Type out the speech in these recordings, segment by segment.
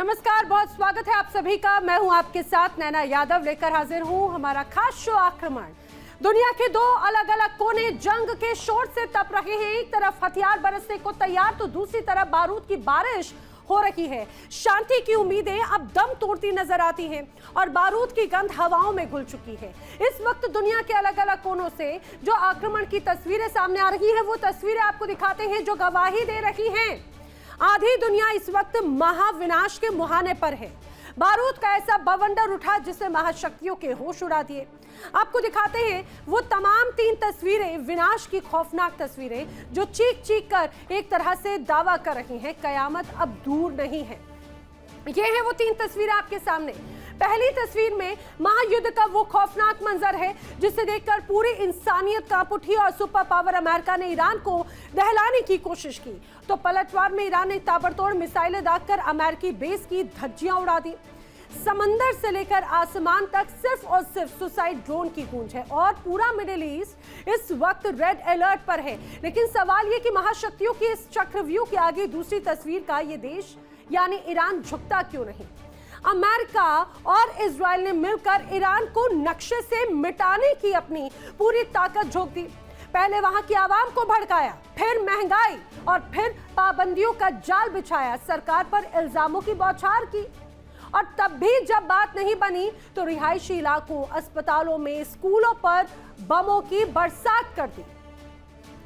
नमस्कार, बहुत स्वागत है आप सभी का। मैं हूं आपके साथ नैना यादव, लेकर हाजिर हूं हमारा खास शो आक्रमण। दुनिया के दो अलग अलग कोने जंग के शोर से तप रहे हैं। एक तरफ हथियार बरसने को तैयार तो दूसरी तरफ बारूद की बारिश हो रही है। शांति की उम्मीदें अब दम तोड़ती नजर आती हैं और बारूद की गंध हवाओं में घुल चुकी है। इस वक्त दुनिया के अलग अलग कोनों से जो आक्रमण की तस्वीरें सामने आ रही है, वो तस्वीरें आपको दिखाते हैं जो गवाही दे रही हैं आधी दुनिया इस वक्त महाविनाश के मुहाने पर है। बारूद का ऐसा बवंडर उठा जिसने महाशक्तियों के होश उड़ा दिए। आपको दिखाते हैं वो तमाम 3 तस्वीरें, विनाश की खौफनाक तस्वीरें जो चीख चीख कर एक तरह से दावा कर रही हैं कयामत अब दूर नहीं है। ये है वो 3 तस्वीरें आपके सामने। पहली तस्वीर में महायुद्ध का वो खौफनाक मंजर है जिसे देखकर पूरी इंसानियत कांप उठी और सुपर पावर अमेरिका ने ईरान को दहलाने की कोशिश की तो पलटवार में ईरान ने ताबड़तोड़ मिसाइलें दागकर अमेरिकी बेस की धज्जियां उड़ा दी। समंदर से लेकर आसमान तक सिर्फ और सिर्फ सुसाइड ड्रोन की गूंज है और पूरा मिडिल ईस्ट इस वक्त रेड अलर्ट पर है। लेकिन सवाल ये कि महाशक्तियों की इस चक्रव्यूह के आगे दूसरी तस्वीर का ये देश यानी ईरान झुकता क्यों नहीं। अमेरिका और इजराइल ने मिलकर ईरान को नक्शे से मिटाने की अपनी पूरी ताकत झोंक दी। पहले वहां की आवाम को भड़काया, फिर महंगाई और फिर पाबंदियों का जाल बिछाया, सरकार पर इल्जामों की बौछार की और तब भी जब बात नहीं बनी तो रिहायशी इलाकों, अस्पतालों में, स्कूलों पर बमों की बरसात कर दी।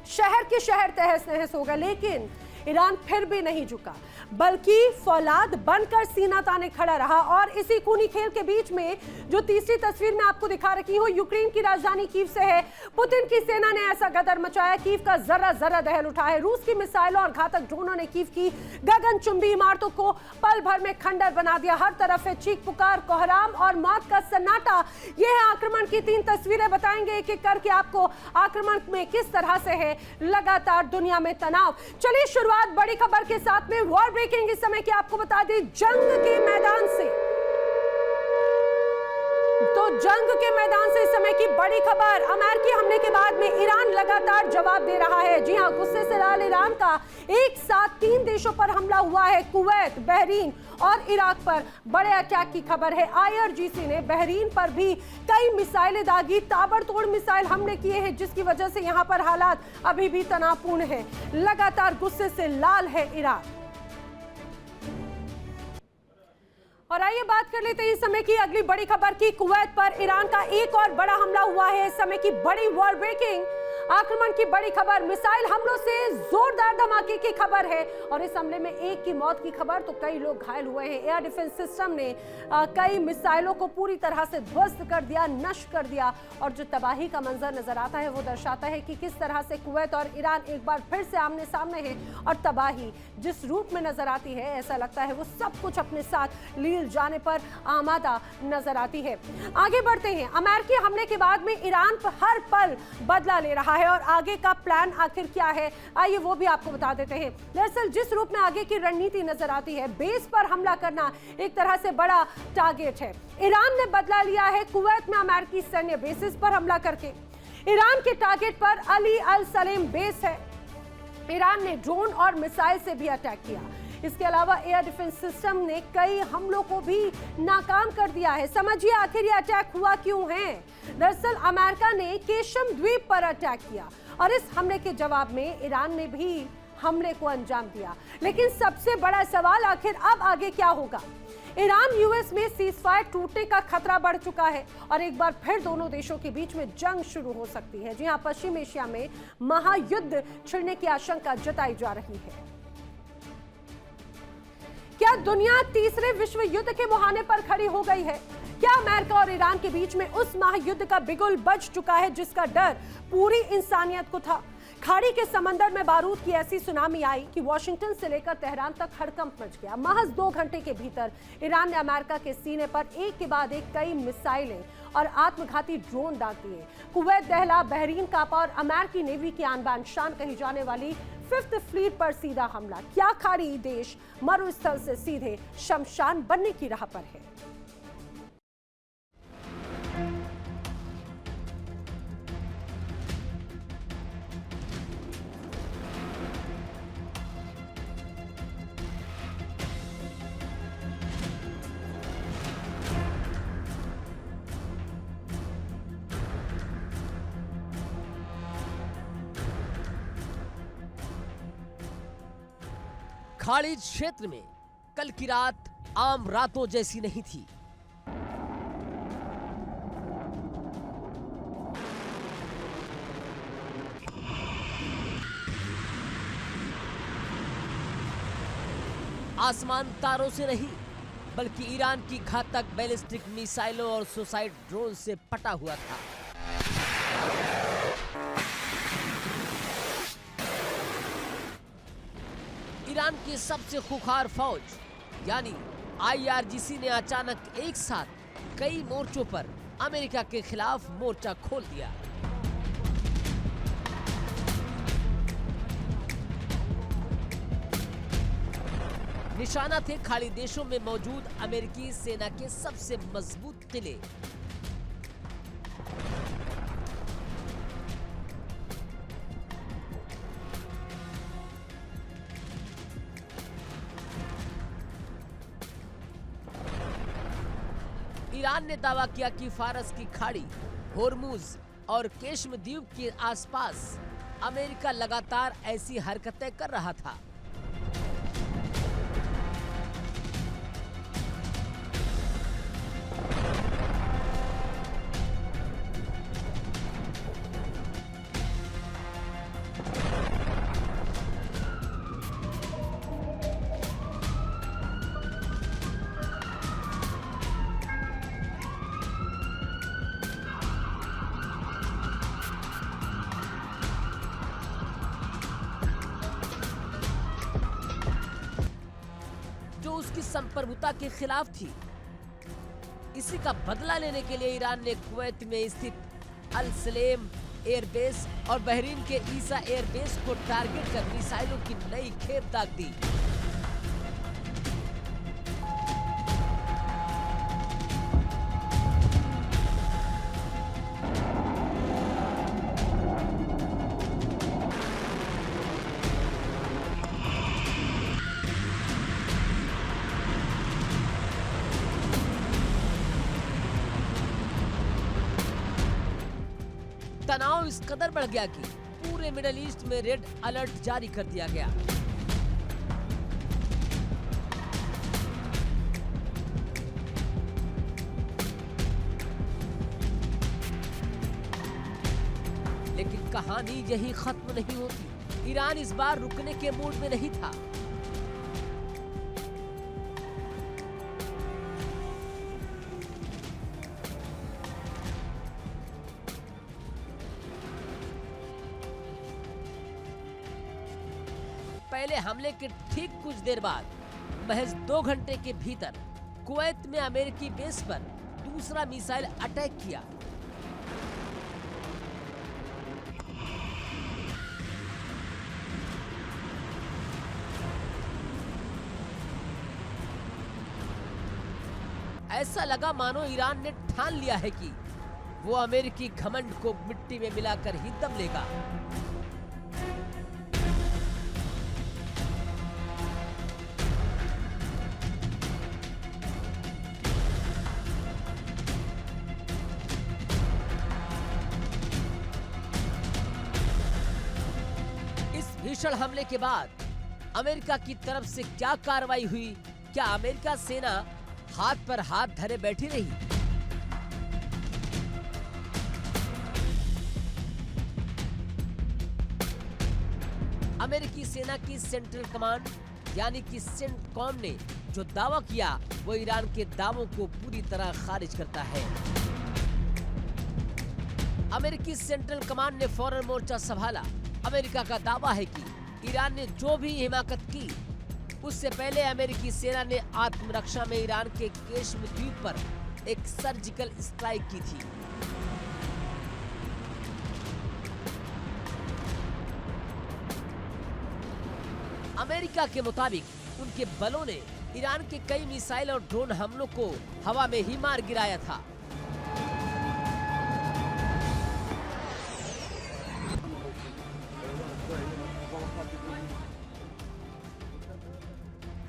शहर के शहर तहस नहस हो गए। लेकिन ईरान फिर भी नहीं झुका बल्कि फौलाद बनकर सीना ताने खड़ा रहा। और इसी खूनी खेल के बीच में जो तीसरी तस्वीर मैं आपको दिखा रही हूँ यूक्रेन की राजधानी कीव से है। पुतिन की सेना ने ऐसा गदर मचाया, कीव का जरा जरा दहल उठा है। रूस की मिसाइलों और घातक ड्रोनों ने कीव की गगनचुंबी इमारतों को पल भर में खंडर बना दिया। हर तरफ है चीख पुकार, कोहराम और मौत का सन्नाटा। यह है आक्रमण की 3 तस्वीरें। बताएंगे एक एक करके आपको आक्रमण में किस तरह से है लगातार दुनिया में तनाव। चलिए शुरुआत बड़ी खबर के साथ में। वॉर ब्रेकिंग इस समय की आपको बता दें जंग के मैदान से। तो जंग के मैदान से इस समय की बड़ी खबर। अमेरिकी हमले के बाद में ईरान लगातार जवाब दे रहा है। जी हां, गुस्से से लाल ईरान का एक साथ 3 देशों पर हमला हुआ है, कुवैत, बहरीन और इराक पर। बड़े अटैक की खबर है। IRGC ने बहरीन पर भी कई मिसाइलें दागी, ताबड़तोड़ मिसाइल हमले किए हैं जिसकी वजह से यहां पर हालात अभी भी तनावपूर्ण है। लगातार गुस्से से लाल है ईरान। और आइए बात कर लेते हैं इस समय की अगली बड़ी खबर की। कुवैत पर ईरान का एक और बड़ा हमला हुआ है। इस समय की बड़ी वॉर ब्रेकिंग आक्रमण की बड़ी खबर। मिसाइल हमलों से जोरदार धमाके की खबर है और इस हमले में एक की मौत की खबर तो कई लोग घायल हुए हैं। एयर डिफेंस सिस्टम ने कई मिसाइलों को पूरी तरह से ध्वस्त कर दिया, नष्ट कर दिया और जो तबाही का मंजर नजर आता है वो दर्शाता है कि किस तरह से कुवैत और ईरान एक बार फिर से आमने सामने हैं और तबाही जिस रूप में नजर आती है ऐसा लगता है वो सब कुछ अपने साथ लील जाने पर आमादा नजर आती है। आगे बढ़ते हैं। अमेरिकी हमले के बाद में ईरान पर हर पल बदला ले रहा है और आगे का प्लान आखिर क्या है आइए वो भी आपको बता देते हैं। दरअसल जिस रूप में आगे की रणनीति नजर आती है, बेस पर हमला करना एक तरह से बड़ा टारगेट है। ईरान ने बदला लिया है कुवैत में अमेरिकी सैन्य बेसिस पर हमला करके। ईरान के टारगेट पर अली अल सलेम बेस है। ईरान ने ड्रोन और मिसाइल से भी अटैक किया। इसके अलावा एयर डिफेंस सिस्टम ने कई हमलों को भी नाकाम कर दिया है। समझिए आखिर ये अटैक हुआ क्यों है। दरअसल अमेरिका ने केशम द्वीप पर अटैक किया और इस हमले के जवाब में ईरान ने भी हमले को अंजाम दिया। लेकिन सबसे बड़ा सवाल आखिर अब आगे क्या होगा। ईरान यूएस में सीजफायर टूटने का खतरा बढ़ चुका है और एक बार फिर दोनों देशों के बीच में जंग शुरू हो सकती है। जी हां, पश्चिम एशिया में महायुद्ध छिड़ने की आशंका जताई जा रही है। क्या दुनिया तीसरे विश्व युद्ध के मुहाने पर खड़ी हो गई है? क्या अमेरिका और ईरान के बीच में उस महायुद्ध का बिगुल बज चुका है जिसका डर पूरी इंसानियत को था? खाड़ी के समंदर में बारूद की ऐसी सुनामी आई कि वॉशिंगटन से लेकर तेहरान तक हड़कंप मच गया। महज 2 घंटे के भीतर ईरान ने अमेरिका के सीने पर एक के बाद एक कई मिसाइलें और आत्मघाती ड्रोन दाग दिए। कुवैत दहला, बहरीन कांपा और अमेरिकी नेवी की आन बान शान कही जाने वाली 5th फ्लीट पर सीधा हमला। क्या खाड़ी देश मरुस्थल से सीधे शमशान बनने की राह पर है? खाड़ी क्षेत्र में कल की रात आम रातों जैसी नहीं थी। आसमान तारों से नहीं बल्कि ईरान की घातक बैलिस्टिक मिसाइलों और सुसाइड ड्रोन से पटा हुआ था। ईरान की सबसे खूंखार फौज यानी IRGC ने अचानक एक साथ कई मोर्चों पर अमेरिका के खिलाफ मोर्चा खोल दिया। निशाना थे खाड़ी देशों में मौजूद अमेरिकी सेना के सबसे मजबूत किले। ईरान ने दावा किया कि फारस की खाड़ी, होर्मुज और केश्म द्वीप के आसपास अमेरिका लगातार ऐसी हरकतें कर रहा था। उसकी संप्रभुता के खिलाफ थी। इसी का बदला लेने के लिए ईरान ने कुवैत में स्थित अल सलेम एयरबेस और बहरीन के ईसा एयरबेस को टारगेट कर मिसाइलों की नई खेप दाग दी। तनाव इस कदर बढ़ गया कि पूरे मिडिल ईस्ट में रेड अलर्ट जारी कर दिया गया। लेकिन कहानी यही खत्म नहीं होती। ईरान इस बार रुकने के मूड में नहीं था। पहले हमले के ठीक कुछ देर बाद महज 2 घंटे के भीतर कुवैत में अमेरिकी बेस पर दूसरा मिसाइल अटैक किया। ऐसा लगा मानो ईरान ने ठान लिया है कि वो अमेरिकी घमंड को मिट्टी में मिलाकर ही दम लेगा। भीषण हमले के बाद अमेरिका की तरफ से क्या कार्रवाई हुई? क्या अमेरिका सेना हाथ पर हाथ धरे बैठी रही? अमेरिकी सेना की सेंट्रल कमांड यानी कि सेंटकॉम ने जो दावा किया वो ईरान के दावों को पूरी तरह खारिज करता है। अमेरिकी सेंट्रल कमांड ने फौरन मोर्चा संभाला। अमेरिका का दावा है कि ईरान ने जो भी हिमाकत की उससे पहले अमेरिकी सेना ने आत्मरक्षा में ईरान के केश्म द्वीप पर एक सर्जिकल स्ट्राइक की थी। अमेरिका के मुताबिक उनके बलों ने ईरान के कई मिसाइल और ड्रोन हमलों को हवा में ही मार गिराया था।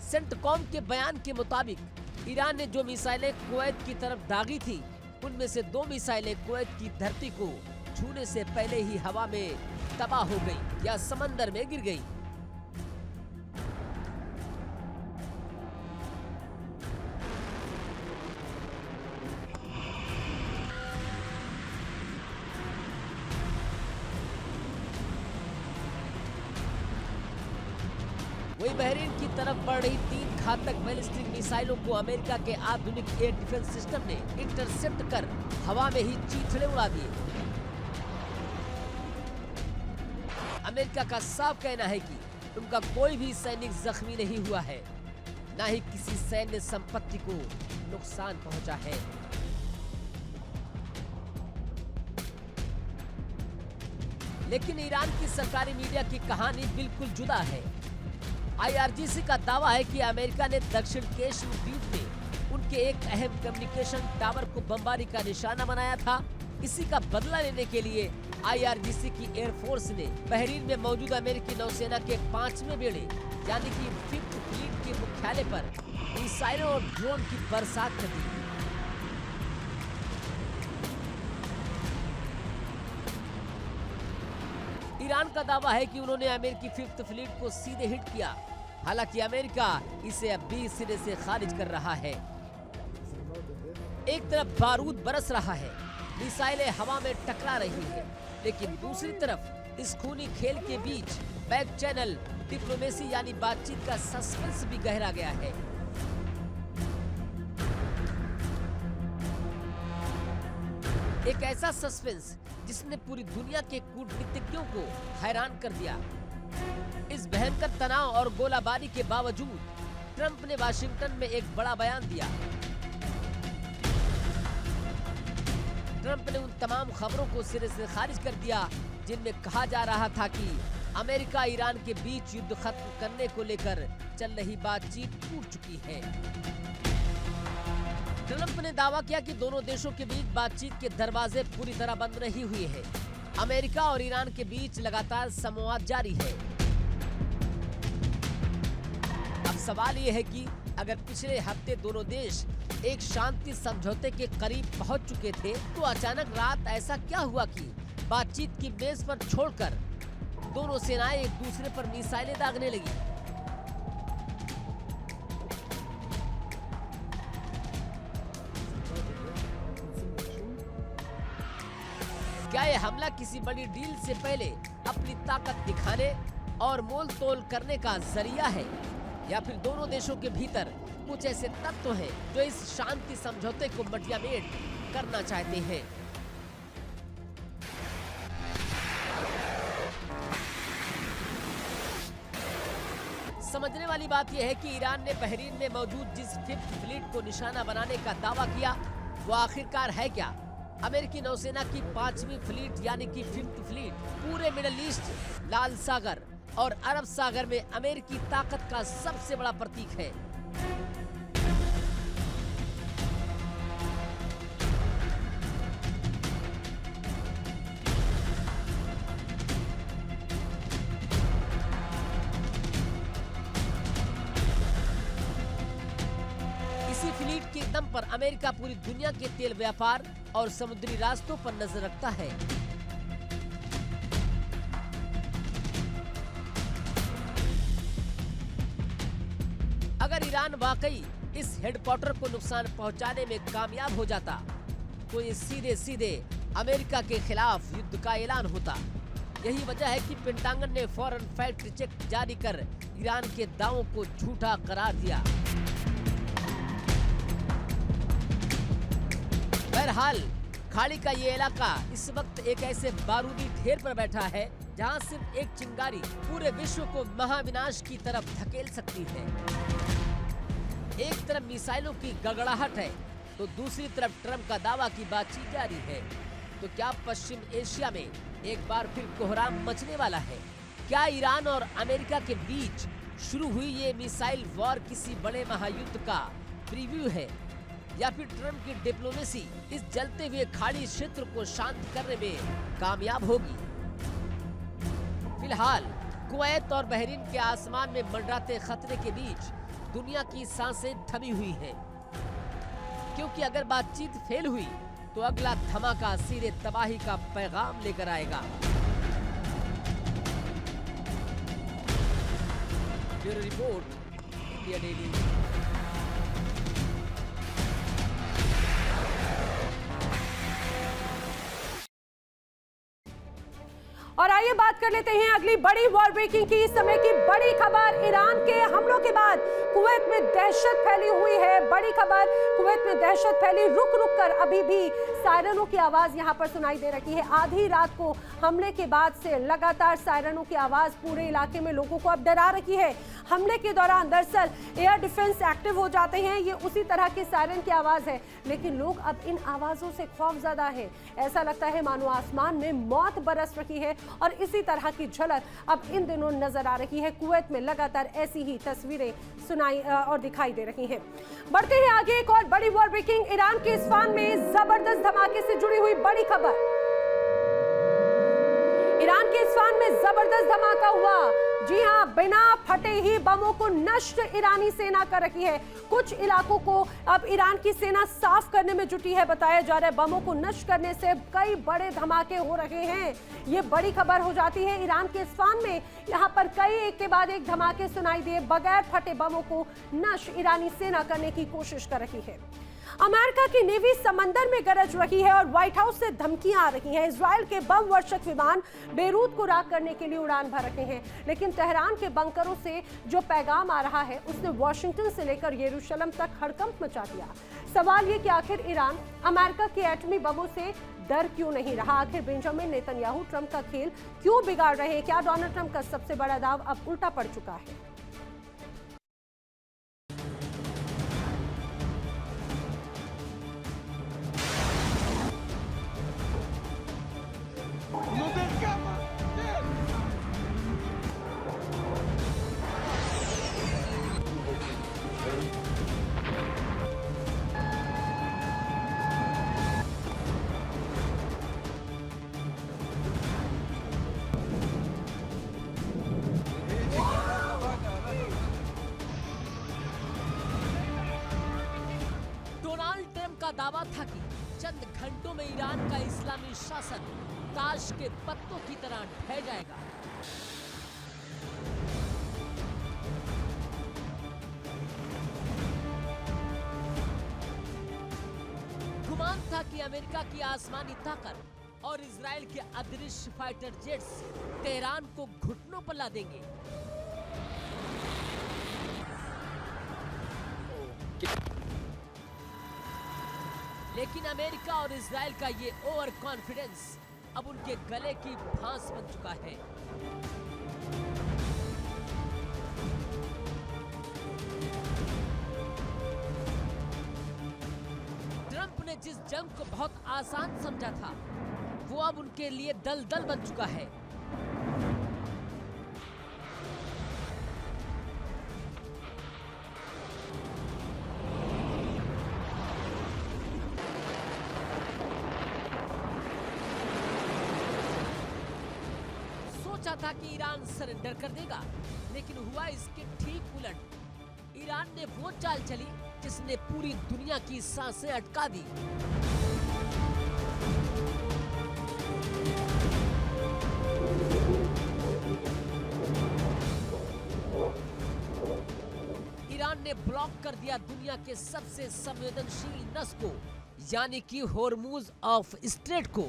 सेंटकॉम के बयान के मुताबिक ईरान ने जो मिसाइलें कुवैत की तरफ दागी थी उनमें से 2 मिसाइलें कुवैत की धरती को छूने से पहले ही हवा में तबाह हो गई या समंदर में गिर गई। वही बहरीन की तरफ बढ़ रही 3 घातक बैलिस्टिक मिसाइलों को अमेरिका के आधुनिक एयर डिफेंस सिस्टम ने इंटरसेप्ट कर हवा में ही चीथड़े उड़ा दिए। अमेरिका का साफ कहना है कि उनका कोई भी सैनिक जख्मी नहीं हुआ है, न ही किसी सैन्य संपत्ति को नुकसान पहुंचा है। लेकिन ईरान की सरकारी मीडिया की कहानी बिल्कुल जुदा है। IRGC का दावा है कि अमेरिका ने दक्षिण केश्म द्वीप में उनके एक अहम कम्युनिकेशन टावर को बमबारी का निशाना बनाया था। इसी का बदला लेने के लिए IRGC की एयरफोर्स ने बहरीन में मौजूद अमेरिकी नौसेना के 5वें बेड़े यानी कि 5th फ्लीट के मुख्यालय पर मिसाइलों और ड्रोन की बरसात कर दी। ईरान का दावा है कि उन्होंने अमेरिकी 5th फ्लीट को सीधे हिट किया। हालांकि अमेरिका इसे अब भी सिरे से खारिज कर रहा है। एक तरफ बारूद बरस रहा है, मिसाइलें हवा में टकरा रही हैं, लेकिन दूसरी तरफ इस खूनी खेल के बीच बैक चैनल डिप्लोमेसी यानी बातचीत का सस्पेंस भी गहरा गया है। एक ऐसा सस्पेंस जिसने पूरी दुनिया के कूटनीतिज्ञों को हैरान कर दिया। इस भयंकर तनाव और गोलाबारी के बावजूद ट्रंप ने वाशिंगटन में एक बड़ा बयान दिया। ट्रंप ने उन तमाम खबरों को सिरे से खारिज कर दिया जिनमें कहा जा रहा था कि अमेरिका ईरान के बीच युद्ध खत्म करने को लेकर चल रही बातचीत टूट चुकी है। ट्रंप ने दावा किया कि दोनों देशों के बीच बातचीत के दरवाजे पूरी तरह बंद नहीं हुए हैं। अमेरिका और ईरान के बीच लगातार संवाद जारी है। अब सवाल ये है कि अगर पिछले हफ्ते दोनों देश एक शांति समझौते के करीब पहुंच चुके थे, तो अचानक रात ऐसा क्या हुआ कि बातचीत की मेज पर छोड़कर दोनों सेनाएं एक दूसरे पर मिसाइलें दागने लगी। क्या यह हमला किसी बड़ी डील से पहले अपनी ताकत दिखाने और मोल तोल करने का जरिया है, या फिर दोनों देशों के भीतर कुछ ऐसे तत्व हैं जो इस शांति समझौते को मटियामेट करना चाहते हैं? समझने वाली बात यह है कि ईरान ने बहरीन में मौजूद जिस 5th फ्लीट को निशाना बनाने का दावा किया, वो आखिरकार है क्या? अमेरिकी नौसेना की 5वीं फ्लीट यानी कि 5th फ्लीट पूरे मिडल ईस्ट, लाल सागर और अरब सागर में अमेरिकी ताकत का सबसे बड़ा प्रतीक है। इसी फ्लीट के दम पर अमेरिका पूरी दुनिया के तेल व्यापार और समुद्री रास्तों पर नजर रखता है। अगर ईरान वाकई इस हेडक्वार्टर को नुकसान पहुंचाने में कामयाब हो जाता, तो ये सीधे सीधे अमेरिका के खिलाफ युद्ध का ऐलान होता। यही वजह है कि पेंटागन ने फौरन फैक्ट चेक जारी कर ईरान के दावों को झूठा करार दिया। बहरहाल खाड़ी का ये इलाका इस वक्त एक ऐसे बारूदी ढेर पर बैठा है जहां सिर्फ एक चिंगारी पूरे विश्व को महाविनाश की तरफ धकेल सकती है। एक तरफ मिसाइलों की गड़गड़ाहट है, तो दूसरी तरफ ट्रंप का दावा की बातचीत जारी है। तो क्या पश्चिम एशिया में एक बार फिर कोहराम मचने वाला है? क्या ईरान और अमेरिका के बीच शुरू हुई ये मिसाइल वॉर किसी बड़े महायुद्ध का प्रीव्यू है, या फिर ट्रंप की डिप्लोमेसी इस जलते हुए खाड़ी क्षेत्र को शांत करने में कामयाब होगी? फिलहाल कुवैत और बहरीन के आसमान में मंडराते खतरे के बीच दुनिया की सांसें थमी हुई हैं, क्योंकि अगर बातचीत फेल हुई तो अगला धमाका सीधे तबाही का पैगाम लेकर आएगा। Bureau report, India daily. और आइए बात कर लेते हैं अगली बड़ी वॉर ब्रेकिंग की। इस समय की बड़ी खबर, ईरान के हमलों के बाद कुवैत में दहशत फैली हुई है। बड़ी खबर, कुवैत में दहशत फैली। रुक रुक कर अभी भी सायरनों की आवाज यहां पर सुनाई दे रही है। आधी रात को हमले के बाद से लगातार सायरनों की आवाज पूरे इलाके में लोगों को अब डरा रही है। हमले के दौरान दरअसल एयर डिफेंस एक्टिव हो जाते हैं, ये उसी तरह के सायरन की आवाज है, लेकिन लोग अब इन आवाजों से खौफजदा है। ऐसा लगता है मानो आसमान में मौत बरस रही है और इसी तरह की झलक अब इन दिनों नजर आ रही है। कुवैत में लगातार ऐसी ही तस्वीरें सुनाई और दिखाई दे रही हैं। बढ़ते हैं आगे, एक और बड़ी वॉर ब्रेकिंग। ईरान के इस्फान में जबरदस्त धमाके से जुड़ी हुई बड़ी खबर। ईरान के इस्फान में जबरदस्त धमाका हुआ। जी हां, बिना फटे ही बमों को नष्ट ईरानी सेना कर रही है। कुछ इलाकों को अब ईरान की सेना साफ करने में जुटी है। बताया जा रहा है बमों को नष्ट करने से कई बड़े धमाके हो रहे हैं। ये बड़ी खबर हो जाती है। ईरान के इस्फान में यहां पर कई एक के बाद एक धमाके सुनाई दिए। बगैर फटे बमों को नष्ट ईरानी सेना करने की कोशिश कर रही है। अमेरिका की नेवी समंदर में गरज रही है और व्हाइट हाउस से धमकियां आ रही हैं। इजराइल के बम वर्षक विमान बेरूत को राख करने के लिए उड़ान भर रहे हैं, लेकिन तेहरान के बंकरों से जो पैगाम आ रहा है उसने वॉशिंगटन से लेकर यरूशलेम तक हड़कंप मचा दिया। सवाल ये कि आखिर ईरान अमेरिका के एटमी बमों से डर क्यों नहीं रहा? आखिर बेंजामिन नेतन्याहू ट्रंप का खेल क्यों बिगाड़ रहे हैं? क्या डोनाल्ड ट्रंप का सबसे बड़ा दाव अब उल्टा पड़ चुका है? का दावा था कि चंद घंटों में ईरान का इस्लामी शासन ताश के पत्तों की तरह ढह जाएगा। गुमान था कि अमेरिका की आसमानी ताकत और इजराइल के अदृश्य फाइटर जेट्स तेहरान को घुटनों पर ला देंगे। लेकिन अमेरिका और इजराइल का ये ओवर कॉन्फिडेंस अब उनके गले की फांस बन चुका है। ट्रंप ने जिस जंग को बहुत आसान समझा था, वो अब उनके लिए दलदल बन चुका है। सोचा था कि ईरान सरेंडर कर देगा, लेकिन हुआ इसके ठीक उलट। ईरान ने वो चाल चली जिसने पूरी दुनिया की सांसें अटका दी। ईरान ने ब्लॉक कर दिया दुनिया के सबसे संवेदनशील नस को, यानी कि होर्मुज ऑफ स्ट्रेट को।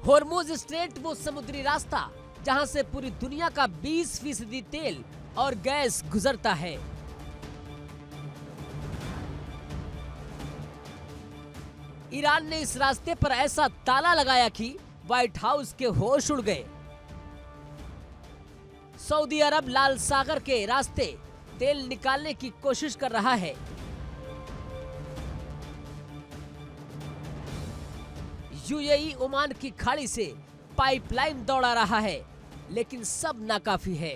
होर्मुज स्ट्रेट वो समुद्री रास्ता जहां से पूरी दुनिया का 20% तेल और गैस गुजरता है। ईरान ने इस रास्ते पर ऐसा ताला लगाया कि व्हाइट हाउस के होश उड़ गए। सऊदी अरब लाल सागर के रास्ते तेल निकालने की कोशिश कर रहा है। यूएई ओमान की खाड़ी से पाइपलाइन दौड़ा रहा है, लेकिन सब नाकाफी है।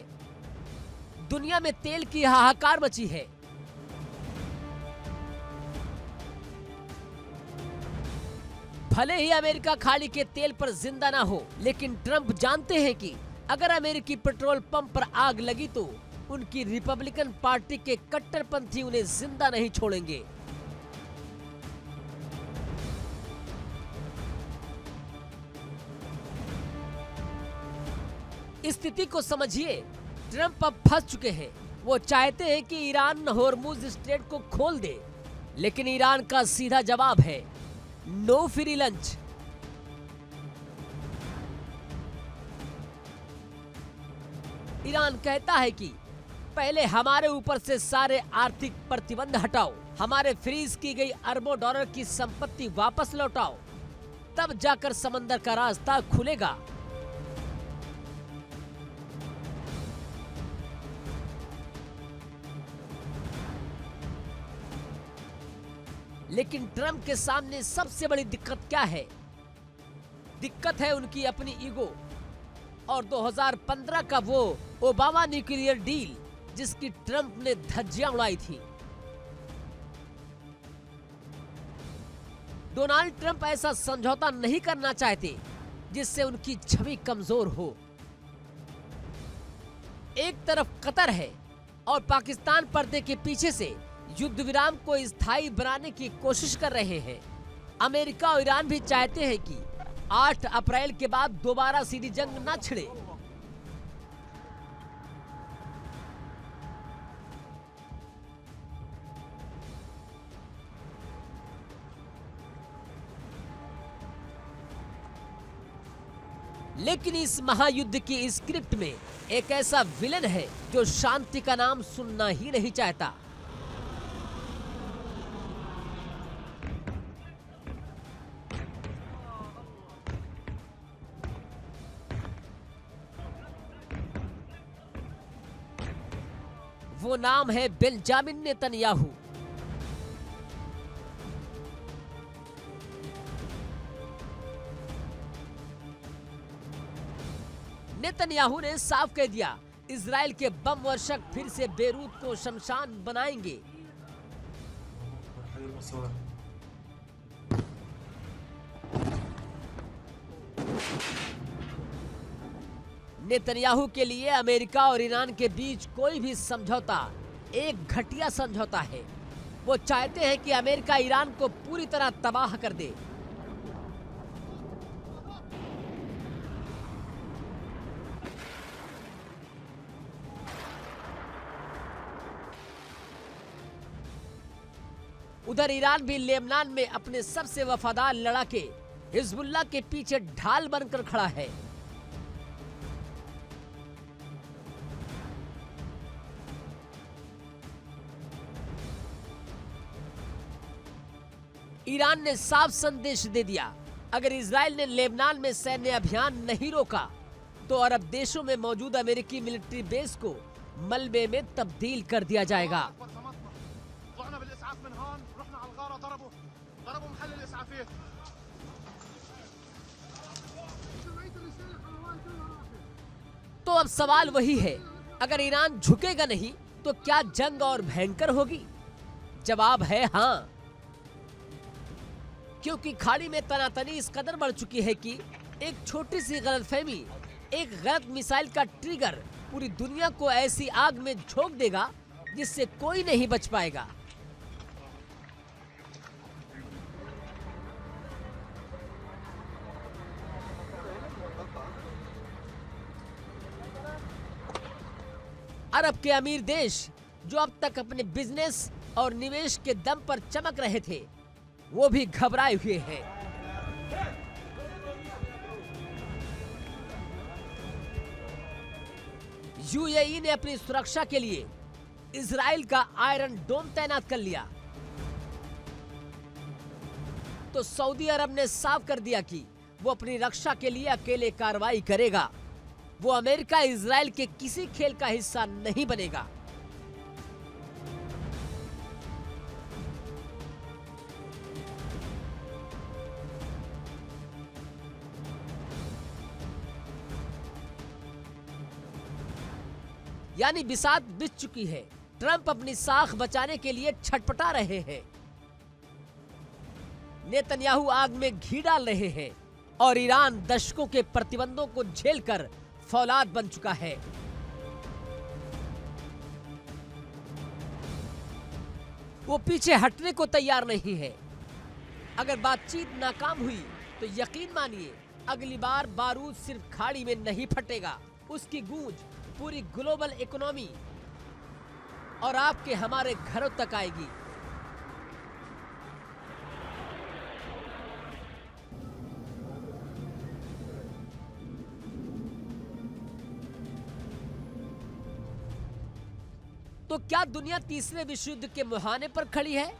दुनिया में तेल की हाहाकार मची है। भले ही अमेरिका खाड़ी के तेल पर जिंदा ना हो, लेकिन ट्रंप जानते हैं कि अगर अमेरिकी पेट्रोल पंप पर आग लगी तो उनकी रिपब्लिकन पार्टी के कट्टरपंथी उन्हें जिंदा नहीं छोड़ेंगे। स्थिति को समझिए, ट्रंप अब फंस चुके हैं। वो चाहते हैं कि ईरान होर्मुज स्ट्रेट को खोल दे, लेकिन ईरान का सीधा जवाब है नो फ्री लंच। ईरान कहता है कि पहले हमारे ऊपर से सारे आर्थिक प्रतिबंध हटाओ, हमारे फ्रीज की गई अरबों डॉलर की संपत्ति वापस लौटाओ, तब जाकर समंदर का रास्ता खुलेगा। लेकिन ट्रंप के सामने सबसे बड़ी दिक्कत क्या है? दिक्कत है उनकी अपनी ईगो और 2015 का वो ओबामा न्यूक्लियर डील जिसकी ट्रंप ने धज्जियां उड़ाई थी। डोनाल्ड ट्रंप ऐसा समझौता नहीं करना चाहते जिससे उनकी छवि कमजोर हो। एक तरफ कतर है और पाकिस्तान पर्दे के पीछे से युद्ध विराम को स्थायी बनाने की कोशिश कर रहे हैं। अमेरिका और ईरान भी चाहते हैं कि 8 अप्रैल के बाद दोबारा सीधी जंग न छिड़े। लेकिन इस महायुद्ध की स्क्रिप्ट में एक ऐसा विलन है जो शांति का नाम सुनना ही नहीं चाहता। वो नाम है बेंजामिन नेतन्याहू। नेतन्याहू ने साफ कह दिया, इजराइल के बम वर्षक फिर से बेरूत को शमशान बनाएंगे। नेतन्याहू के लिए अमेरिका और ईरान के बीच कोई भी समझौता एक घटिया समझौता है। वो चाहते हैं कि अमेरिका ईरान को पूरी तरह तबाह कर दे। उधर ईरान भी लेबनान में अपने सबसे वफादार लड़ाके हिजबुल्लाह के पीछे ढाल बनकर खड़ा है। ईरान ने साफ संदेश दे दिया, अगर इजराइल ने लेबनान में सैन्य अभियान नहीं रोका तो अरब देशों में मौजूद अमेरिकी मिलिट्री बेस को मलबे में तब्दील कर दिया जाएगा। तो अब सवाल वही है, अगर ईरान झुकेगा नहीं तो क्या जंग और भयंकर होगी? जवाब है हाँ, क्योंकि खाड़ी में तनातनी इस कदर बढ़ चुकी है कि एक छोटी सी गलतफहमी, एक गलत मिसाइल का ट्रिगर पूरी दुनिया को ऐसी आग में झोंक देगा जिससे कोई नहीं बच पाएगा। अरब के अमीर देश जो अब तक अपने बिजनेस और निवेश के दम पर चमक रहे थे, वो भी घबराए हुए हैं। यूएई ने अपनी सुरक्षा के लिए इजराइल का आयरन डोम तैनात कर लिया, तो सऊदी अरब ने साफ कर दिया कि वो अपनी रक्षा के लिए अकेले कार्रवाई करेगा। वो अमेरिका इजराइल के किसी खेल का हिस्सा नहीं बनेगा। यानी बिसात बिछ चुकी है। ट्रंप अपनी साख बचाने के लिए छटपटा रहे हैं, नेतन्याहू आग में घी डाल रहे हैं और ईरान दशकों के प्रतिबंधों को झेलकर फौलाद बन चुका है। वो पीछे हटने को तैयार नहीं है। अगर बातचीत नाकाम हुई तो यकीन मानिए अगली बार बारूद सिर्फ खाड़ी में नहीं फटेगा, उसकी गूंज पूरी ग्लोबल इकोनॉमी और आपके हमारे घरों तक आएगी। तो क्या दुनिया तीसरे विश्व युद्ध के मुहाने पर खड़ी है?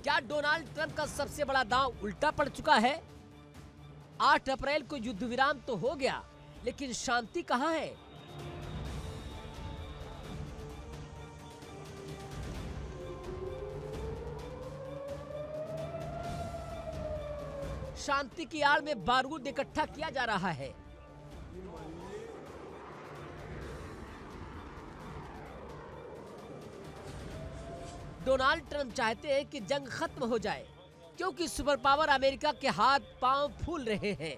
क्या डोनाल्ड ट्रंप का सबसे बड़ा दांव उल्टा पड़ चुका है? 8 अप्रैल को युद्ध विराम तो हो गया, लेकिन शांति कहां है? शांति की आड़ में बारूद इकट्ठा किया जा रहा है। डोनाल्ड ट्रंप चाहते हैं कि जंग खत्म हो जाए, क्योंकि सुपर पावर अमेरिका के हाथ पांव फूल रहे हैं।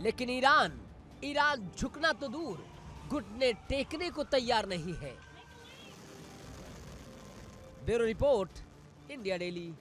लेकिन ईरान झुकना तो दूर, घुटने टेकने को तैयार नहीं है। Bureau report, India daily.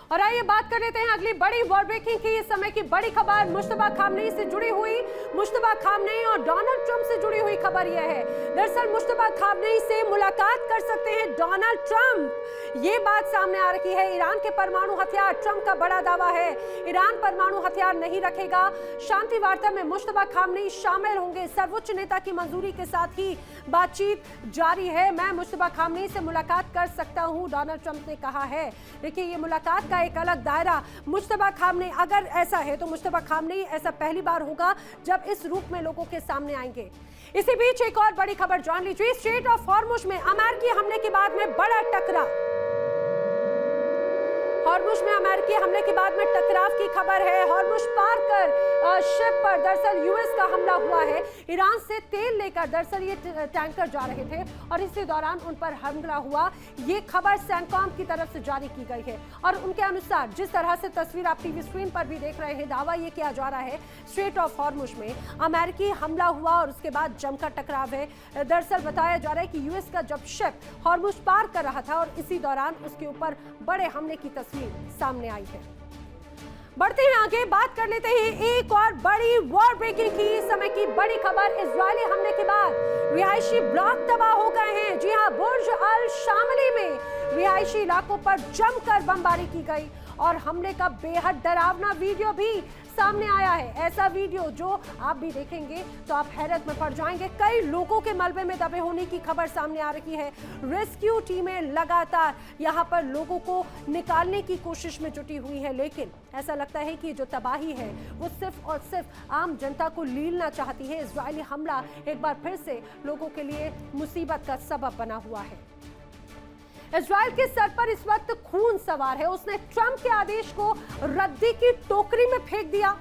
और आइए बात कर लेते हैं अगली बड़ी वॉर ब्रेकिंग की, इस समय की बड़ी खबर मुश्तबा खामनेई से जुड़ी हुई। मुश्तबा खामनेई और डोनाल्ड ट्रंप से जुड़ी हुई खबर यह है, दरअसल मुश्तबा खामनेई से मुलाकात कर सकते हैं डोनाल्ड ट्रंप, ये बात सामने आ रही है। ईरान के परमाणु हथियार, ट्रंप का बड़ा दावा है ईरान परमाणु हथियार नहीं रखेगा। शांति वार्ता में मुश्तबा खामनेई शामिल होंगे, सर्वोच्च नेता की मंजूरी के साथ ही बातचीत जारी है। मैं मुश्तबा खामनेई से मुलाकात कर सकता हूं, डोनाल्ड ट्रंप ने कहा है। देखिए, ये मुलाकात एक अलग दायरा। मुश्तबा खामनेई, अगर ऐसा है तो मुश्तबा खामनेई ऐसा पहली बार होगा जब इस रूप में लोगों के सामने आएंगे। इसी बीच एक और बड़ी खबर जान लीजिए। स्ट्रेट ऑफ हॉर्मुज में अमेरिकी हमले के बाद में बड़ा टकराव। हॉर्मुज में अमेरिकी हमले के बाद में टकराव की खबर है। हॉर्मुज पार कर शिप पर दरअसल यूएस का हमला हुआ है। ईरान से तेल लेकर दरअसल ये टैंकर जा रहे थे और इसी दौरान उन पर हमला हुआ। ये खबर सेंटकॉम की तरफ से जारी की गई है और उनके अनुसार जिस तरह से तस्वीर आप टीवी स्क्रीन पर भी देख रहे हैं, दावा ये किया जा रहा है स्ट्रेट ऑफ हॉर्मुज में अमेरिकी हमला हुआ और उसके बाद जमकर टकराव है। दरअसल बताया जा रहा है कि यूएस का जब शिप हॉर्मुज पार कर रहा था और इसी दौरान उसके ऊपर बड़े हमले की तस्वीर सामने आई है। बढ़ते हैं आगे, बात कर लेते हैं एक और बड़ी वॉर ब्रेकिंग की, इस समय की बड़ी खबर। इजरायली हमले के बाद रिहायशी ब्लॉक तबाह हो गए हैं। जी हां, बुर्ज अल शामली में रिहायशी इलाकों पर जमकर बमबारी की गई और हमले का बेहद डरावना वीडियो भी सामने आया है। ऐसा वीडियो जो आप भी देखेंगे तो आप हैरत में पड़ जाएंगे। कई लोगों के मलबे में दबे होने की खबर सामने आ रही है। रेस्क्यू टीमें लगातार यहां पर लोगों को निकालने की कोशिश में जुटी हुई है, लेकिन ऐसा लगता है कि जो तबाही है वो सिर्फ और सिर्फ आम जनता को लीलना चाहती है। इजरायली हमला एक बार फिर से लोगों के लिए मुसीबत का सबब बना हुआ है। इजराइल के सर पर इस वक्त खून सवार है। उसने ट्रंप के आदेश को रद्दी की टोकरी में फेंक दिया।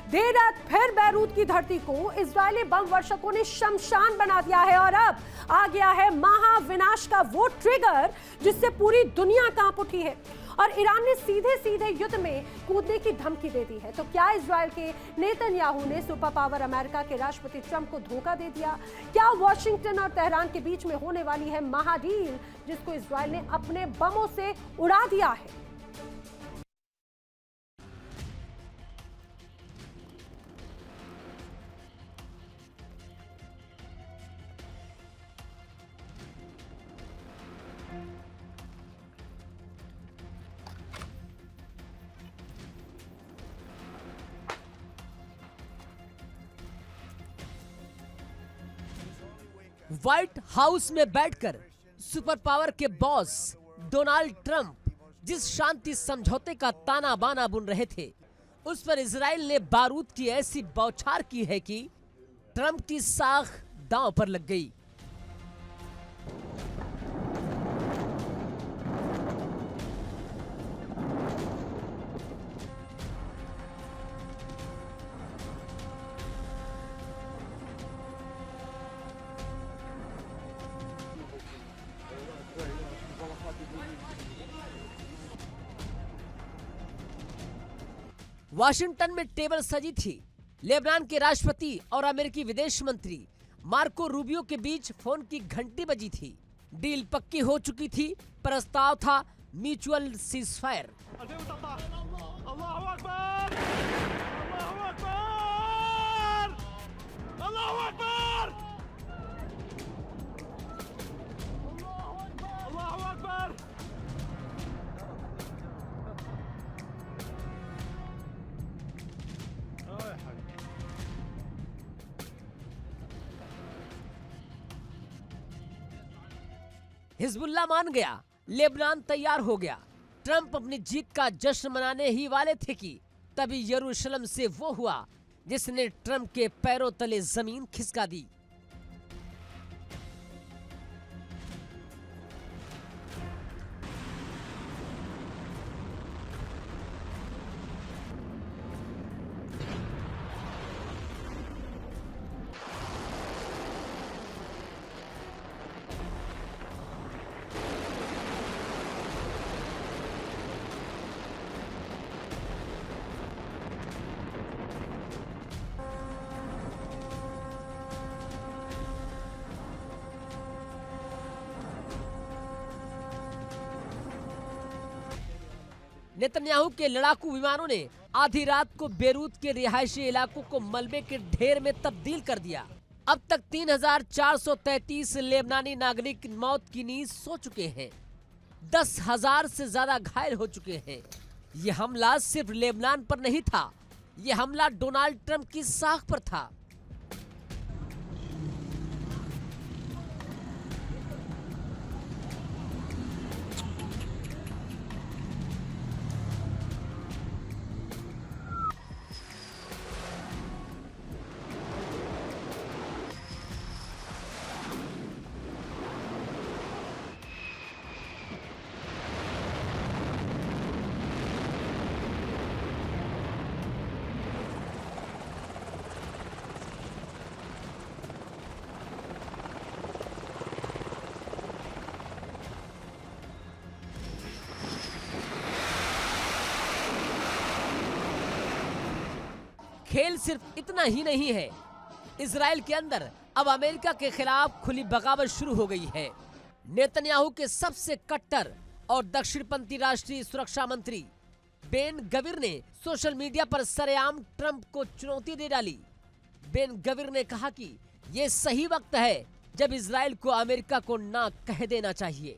देर रात फिर बैरूत की धरती को इजरायली बम वर्षकों ने शमशान बना दिया है और अब आ गया है महाविनाश का वो ट्रिगर जिससे पूरी दुनिया कांप उठी है और ईरान ने सीधे सीधे युद्ध में कूदने की धमकी दे दी है। तो क्या इजराइल के नेतन्याहू ने सुपर पावर अमेरिका के राष्ट्रपति ट्रंप को धोखा दे दिया? क्या वॉशिंगटन और तेहरान के बीच में होने वाली है महाडील जिसको इजराइल ने अपने बमों से उड़ा दिया है? व्हाइट हाउस में बैठकर सुपर पावर के बॉस डोनाल्ड ट्रंप जिस शांति समझौते का ताना बाना बुन रहे थे, उस पर इजराइल ने बारूद की ऐसी बौछार की है कि ट्रंप की साख दांव पर लग गई। वाशिंगटन में टेबल सजी थी, लेबनान के राष्ट्रपति और अमेरिकी विदेश मंत्री मार्को रूबियो के बीच फोन की घंटी बजी थी। डील पक्की हो चुकी थी। प्रस्ताव था म्यूचुअल सीजफायर। हिजबुल्लाह मान गया, लेबनान तैयार हो गया। ट्रंप अपनी जीत का जश्न मनाने ही वाले थे कि तभी यरूशलेम से वो हुआ जिसने ट्रंप के पैरों तले जमीन खिसका दी। नेतन्याहू के लड़ाकू विमानों ने आधी रात को बेरूत के रिहायशी इलाकों को मलबे के ढेर में तब्दील कर दिया। अब तक 3,433 लेबनानी नागरिक मौत की नींद सो चुके हैं। 10,000 से ज्यादा घायल हो चुके हैं। ये हमला सिर्फ लेबनान पर नहीं था, ये हमला डोनाल्ड ट्रंप की साख पर था। खेल सिर्फ इतना ही नहीं है। इजराइल के अंदर अब अमेरिका के खिलाफ खुली बगावत शुरू हो गई है। नेतन्याहू के सबसे कट्टर और दक्षिणपंथी राष्ट्रीय सुरक्षा मंत्री बेन गविर ने सोशल मीडिया पर सरेआम ट्रंप को चुनौती दे डाली। बेन गविर ने कहा कि ये सही वक्त है जब इजराइल को अमेरिका को ना कह देना चाहिए।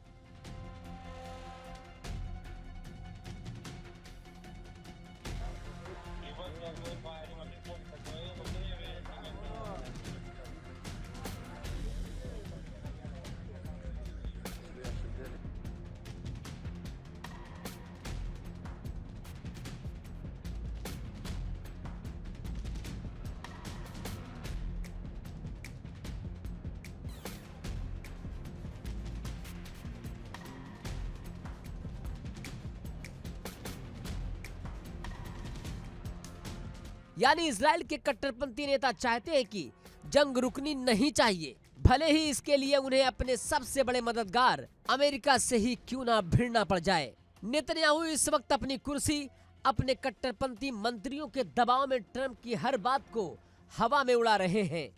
यानी इजराइल के कट्टरपंथी नेता चाहते हैं कि जंग रुकनी नहीं चाहिए, भले ही इसके लिए उन्हें अपने सबसे बड़े मददगार अमेरिका से ही क्यों ना भिड़ना पड़ जाए। नेतन्याहू इस वक्त अपनी कुर्सी, अपने कट्टरपंथी मंत्रियों के दबाव में ट्रंप की हर बात को हवा में उड़ा रहे हैं।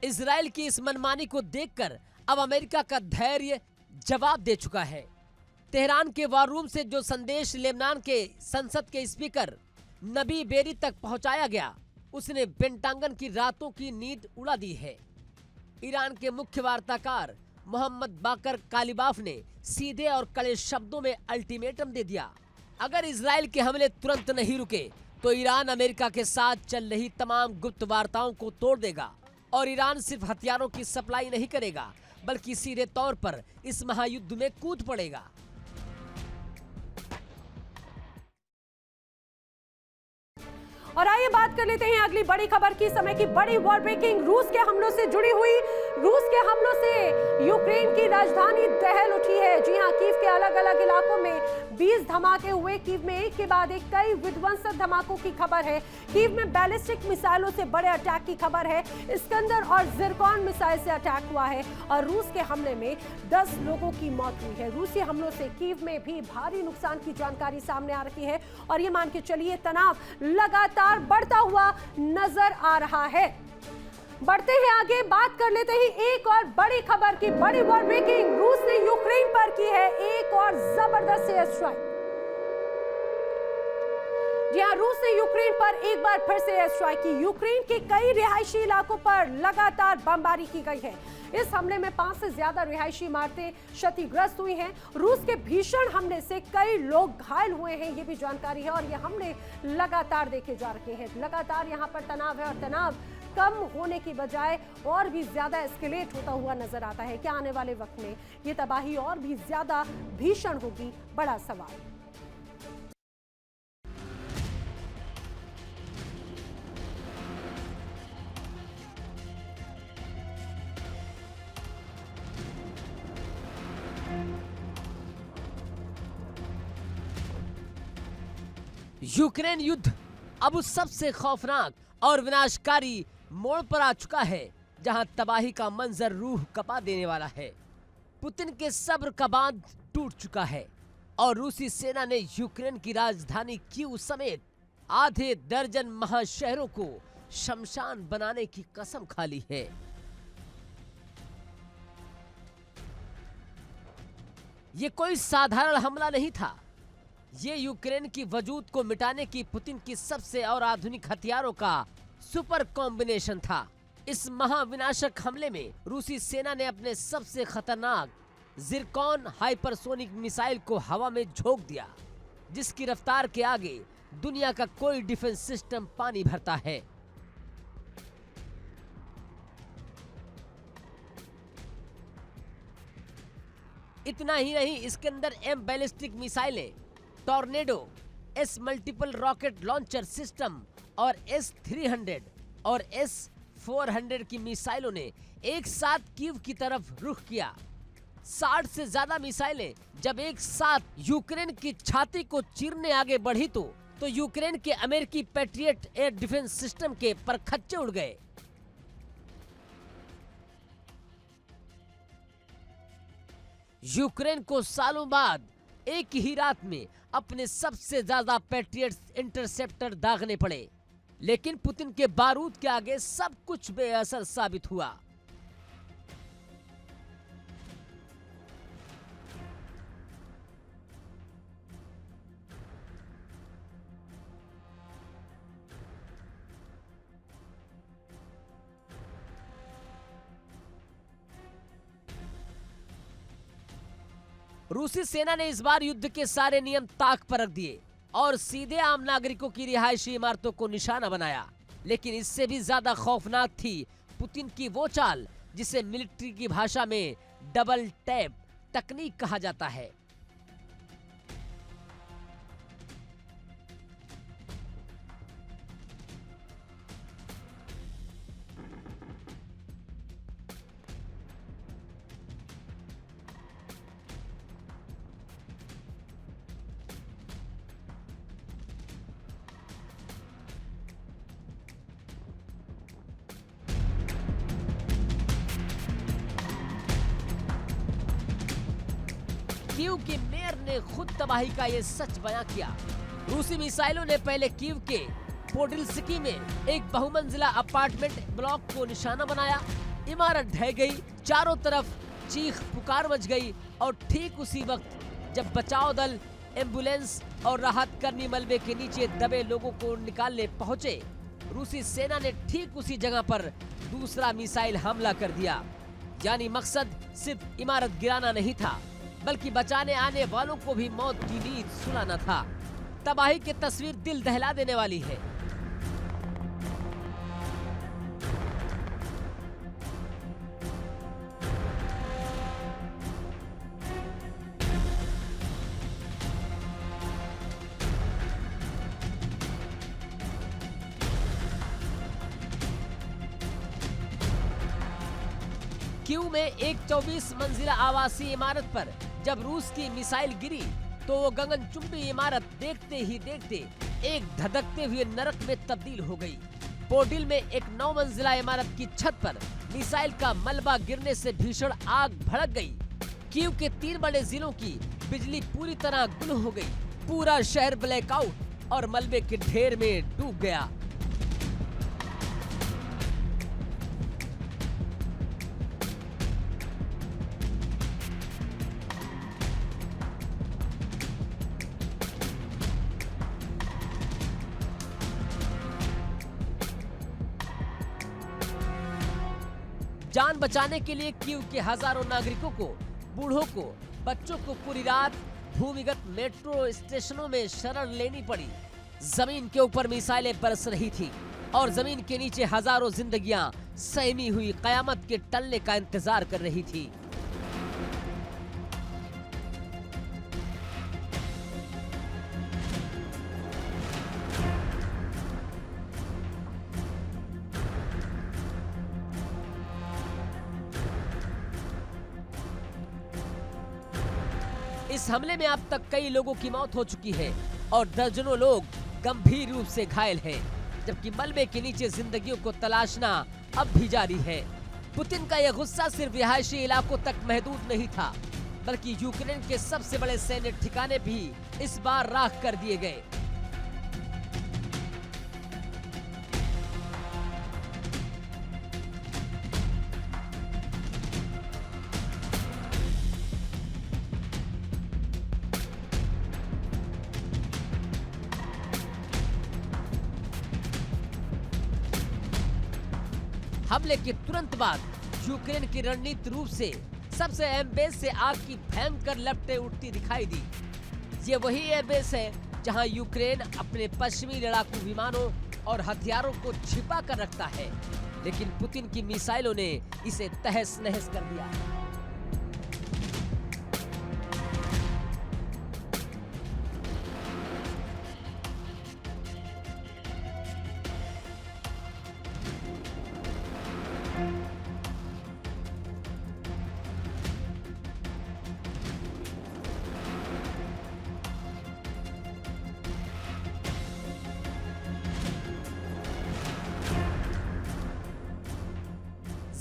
इजराइल की इस मनमानी को देखकर अब अमेरिका का धैर्य जवाब दे चुका है। तेहरान के वॉर रूम से जो संदेश लेबनान के संसद के स्पीकर नबी बेरी तक पहुंचाया गया, उसने पेंटागन की रातों की नींद उड़ा दी है। ईरान के मुख्य वार्ताकार मोहम्मद बाकर कालिबाफ ने सीधे और कड़े शब्दों में अल्टीमेटम दे दिया। अगर इजराइल के हमले तुरंत नहीं रुके तो ईरान अमेरिका के साथ चल रही तमाम गुप्त वार्ताओं को तोड़ देगा और ईरान सिर्फ हथियारों की सप्लाई नहीं करेगा बल्कि सीधे तौर पर इस महायुद्ध में कूद पड़ेगा। और आइए बात कर लेते हैं अगली बड़ी खबर की, समय की बड़ी वॉर ब्रेकिंग रूस के हमलों से जुड़ी हुई। रूस के हमलों से यूक्रेन की राजधानी दहल उठी है। जी हां, कीव के अलग अलग इलाकों में 20 धमाके हुए। कीव में एक के बाद एक कई विध्वंसक धमाकों की खबर है। कीव में बैलिस्टिक मिसाइलों से बड़े अटैक की खबर है। इस्कंदर और जिरकॉन मिसाइल से अटैक हुआ है और रूस के हमले में 10 लोगों की मौत हुई है। रूसी हमलों से कीव में भी भारी नुकसान की जानकारी सामने आ रही है और ये मान के चलिए तनाव लगातार बढ़ता हुआ नजर आ रहा है। बढ़ते हैं आगे, बात कर लेते हैं एक और बड़ी खबर की, बड़ी वॉर ब्रेकिंग। रूस ने यूक्रेन पर की है एक और जबरदस्त एयर स्ट्राइक। जी हां, रूस ने यूक्रेन पर एक बार फिर से एयर स्ट्राइक की। यूक्रेन के कई रिहायशी इलाकों पर लगातार बमबारी की गई है। इस हमले में 5 से ज्यादा रिहायशी इमारतें क्षतिग्रस्त हुई हैं। रूस के भीषण हमले से कई लोग घायल हुए हैं, ये भी जानकारी है और ये हमले लगातार देखे जा रहे हैं। लगातार यहाँ पर तनाव है और तनाव कम होने की बजाय और भी ज्यादा एस्केलेट होता हुआ नजर आता है। क्या आने वाले वक्त में ये तबाही और भी ज्यादा भीषण होगी, बड़ा सवाल। यूक्रेन युद्ध अब उस सबसे खौफनाक और विनाशकारी मोड़ पर आ चुका है जहां तबाही का मंजर रूह कपा देने वाला है। पुतिन के सब्र का बांध टूट चुका है और रूसी सेना ने यूक्रेन की राजधानी कीव समेत आधे दर्जन महाशहरों को शमशान बनाने की कसम खा ली है। ये कोई साधारण हमला नहीं था। ये यूक्रेन की वजूद को मिटाने की पुतिन की सबसे और आधुनिक हथियारों का सुपर कॉम्बिनेशन था। इस महाविनाशक हमले में रूसी सेना ने अपने सबसे खतरनाक जिरकॉन हाइपरसोनिक मिसाइल को हवा में झोंक दिया, जिसकी रफ्तार के आगे दुनिया का कोई डिफेंस सिस्टम पानी भरता है। इतना ही नहीं, इसके अंदर M बैलिस्टिक मिसाइलें, tornado, S multiple rocket launcher system और S-300 और S-400 की मिसाइलों ने एक साथ कीव की तरफ रुख किया। 60 से ज्यादा मिसाइलें जब एक साथ यूक्रेन की छाती को चीरने आगे बढ़ी तो यूक्रेन के अमेरिकी पैट्रियट एयर डिफेंस सिस्टम के परखच्चे उड़ गए। यूक्रेन को सालों बाद एक ही रात में अपने सबसे ज्यादा पैट्रियट इंटरसेप्टर दागने पड़े, लेकिन पुतिन के बारूद के आगे सब कुछ बेअसर साबित हुआ। रूसी सेना ने इस बार युद्ध के सारे नियम ताक पर रख दिए और सीधे आम नागरिकों की रिहायशी इमारतों को निशाना बनाया। लेकिन इससे भी ज्यादा खौफनाक थी पुतिन की वो चाल जिसे मिलिट्री की भाषा में डबल टैप तकनीक कहा जाता है। कीव के मेयर ने खुद तबाही का ये सच बयां किया। रूसी मिसाइलों ने पहले कीव के पोडिल्स्की में एक बहुमंजिला अपार्टमेंट ब्लॉक को निशाना बनाया। इमारत ढह गई, चारों तरफ चीख पुकार मच गई और ठीक उसी वक्त जब बचाव दल, एम्बुलेंस और राहत कर्मी मलबे के नीचे दबे लोगों को निकालने पहुंचे, रूसी सेना ने ठीक उसी जगह पर दूसरा मिसाइल हमला कर दिया। यानी मकसद सिर्फ इमारत गिराना नहीं था, बल्कि बचाने आने वालों को भी मौत की नींद सुलाना था। तबाही की तस्वीर दिल दहला देने वाली है। कीव में एक 24 मंजिला आवासीय इमारत पर जब रूस की मिसाइल गिरी तो वो गगनचुंबी इमारत देखते ही देखते एक धधकते हुए नरक में तब्दील हो गई। पोडिल में एक 9 मंजिला इमारत की छत पर मिसाइल का मलबा गिरने से भीषण आग भड़क गई। कीव के 3 बड़े जिलों की बिजली पूरी तरह गुल हो गई। पूरा शहर ब्लैकआउट और मलबे के ढेर में डूब गया। जान बचाने के लिए कीव के हजारों नागरिकों को, बूढ़ों को, बच्चों को पूरी रात भूमिगत मेट्रो स्टेशनों में शरण लेनी पड़ी। जमीन के ऊपर मिसाइलें बरस रही थी और जमीन के नीचे हजारों जिंदगियां सहमी हुई कयामत के टलने का इंतजार कर रही थी। इस हमले में अब तक कई लोगों की मौत हो चुकी है और दर्जनों लोग गंभीर रूप से घायल हैं, जबकि मलबे के नीचे जिंदगियों को तलाशना अब भी जारी है। पुतिन का यह गुस्सा सिर्फ रिहायशी इलाकों तक महदूद नहीं था, बल्कि यूक्रेन के सबसे बड़े सैन्य ठिकाने भी इस बार राख कर दिए गए। हमले के तुरंत बाद यूक्रेन की रणनीति रूप से सबसे एयरबेस से आग की भयंकर लपटें उठती दिखाई दी। ये वही एयरबेस है जहां यूक्रेन अपने पश्चिमी लड़ाकू विमानों और हथियारों को छिपा कर रखता है, लेकिन पुतिन की मिसाइलों ने इसे तहस नहस कर दिया।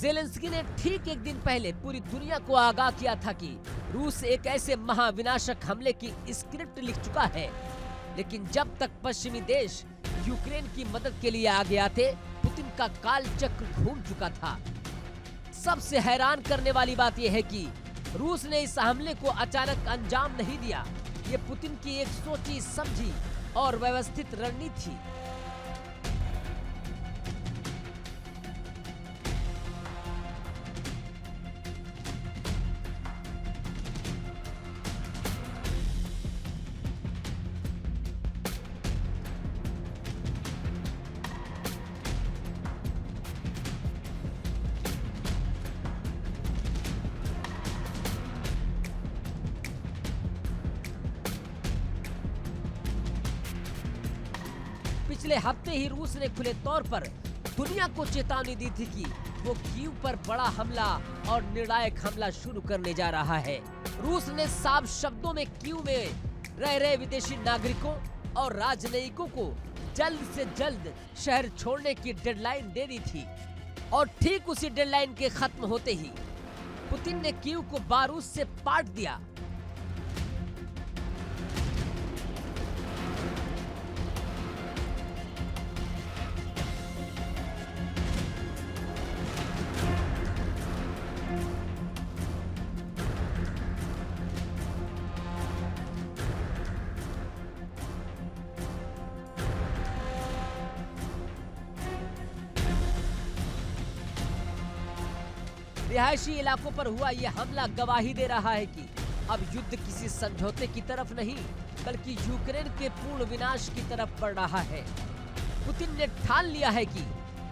ज़ेलेंस्की ने ठीक एक दिन पहले पूरी दुनिया को आगाह किया था कि रूस एक ऐसे महाविनाशक हमले की स्क्रिप्ट लिख चुका है, लेकिन जब तक पश्चिमी देश यूक्रेन की मदद के लिए आगे आते, पुतिन का काल चक्र घूम चुका था। सबसे हैरान करने वाली बात यह है कि रूस ने इस हमले को अचानक अंजाम नहीं दिया। ये पुतिन की एक सोची समझी और व्यवस्थित रणनीति थी। पिछले हफ्ते ही रूस ने खुले तौर पर दुनिया को चेतावनी दी थी कि वो कीव पर बड़ा हमला और निर्णायक हमला शुरू करने जा रहा है। रूस ने साफ शब्दों में कीव में रह रहे विदेशी नागरिकों और राजनयिकों को जल्द से जल्द शहर छोड़ने की डेडलाइन दे दी थी और ठीक उसी डेडलाइन के खत्म होते ही पुतिन ने कीव को बारूद से पाट दिया। रिहायशी इलाकों पर हुआ यह हमला गवाही दे रहा है कि अब युद्ध किसी समझौते की तरफ नहीं, बल्कि यूक्रेन के पूर्ण विनाश की तरफ बढ़ रहा है। पुतिन ने ठान लिया है कि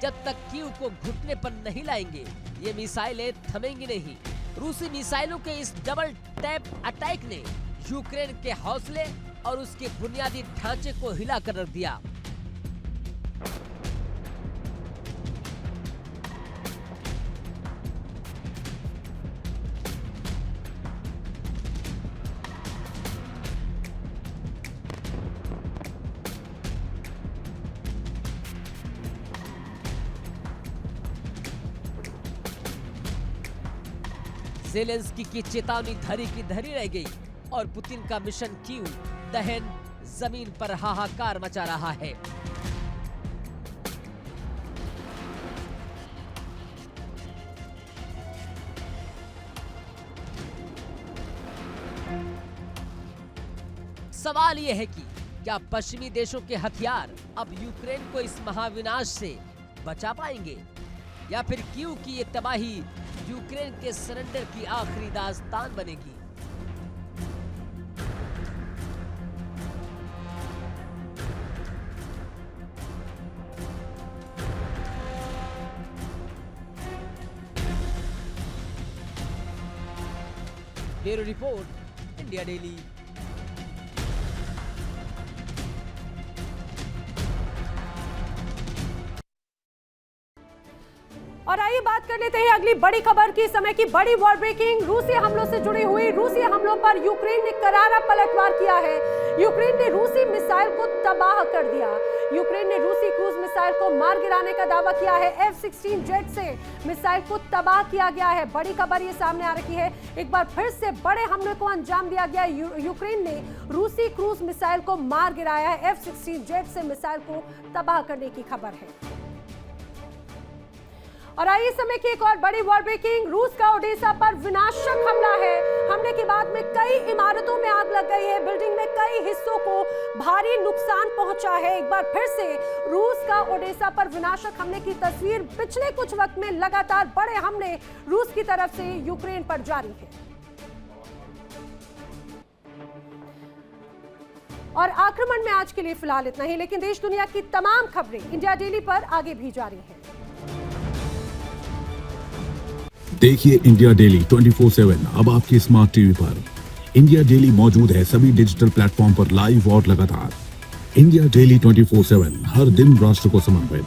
जब तक कीव को घुटने पर नहीं लाएंगे, ये मिसाइलें थमेंगी नहीं। रूसी मिसाइलों के इस डबल टैप अटैक ने यूक्रेन के हौसले और उसके बुनियादी ढांचे को हिला कर रख दिया। ज़ेलेंस्की की चेतावनी धरी की धरी रह गई और पुतिन का मिशन क्यू दहन जमीन पर हाहाकार मचा रहा है। सवाल यह है कि क्या पश्चिमी देशों के हथियार अब यूक्रेन को इस महाविनाश से बचा पाएंगे या फिर कीव की ये तबाही यूक्रेन के सरेंडर की आखिरी दास्तान बनेगी। Bureau report, India daily. और आइए बात कर लेते हैं अगली बड़ी खबर की। समय की बड़ी वॉर ब्रेकिंग रूसी हमलों से जुड़ी हुई। रूसी हमलों पर यूक्रेन ने करारा पलटवार किया है। यूक्रेन ने रूसी मिसाइल को तबाह कर दिया। यूक्रेन ने रूसी क्रूज मिसाइल को मार गिराने का दावा किया है। F-16 जेट से मिसाइल को तबाह किया गया है। बड़ी खबर ये सामने आ रही है। एक बार फिर से बड़े हमले को अंजाम दिया गया। यूक्रेन ने रूसी क्रूज मिसाइल को मार गिराया है। F-16 जेट से मिसाइल को तबाह करने की खबर है। और आइए समय की एक और बड़ी वॉर ब्रेकिंग। रूस का ओडेसा पर विनाशक हमला है। हमले के बाद में कई इमारतों में आग लग गई है। बिल्डिंग में कई हिस्सों को भारी नुकसान पहुंचा है। एक बार फिर से रूस का ओडेसा पर विनाशक हमले की तस्वीर पिछले कुछ वक्त में लगातार बड़े हमले रूस की तरफ से यूक्रेन पर जारी है। और आक्रमण में आज के लिए फिलहाल इतना ही, लेकिन देश दुनिया की तमाम खबरें इंडिया डेली पर आगे भी जारी है। देखिए इंडिया डेली 24/7 अब आपके स्मार्ट टीवी पर। इंडिया डेली मौजूद है सभी डिजिटल प्लेटफॉर्म पर लाइव और लगातार। इंडिया डेली 24/7 हर दिन राष्ट्र को समर्पित।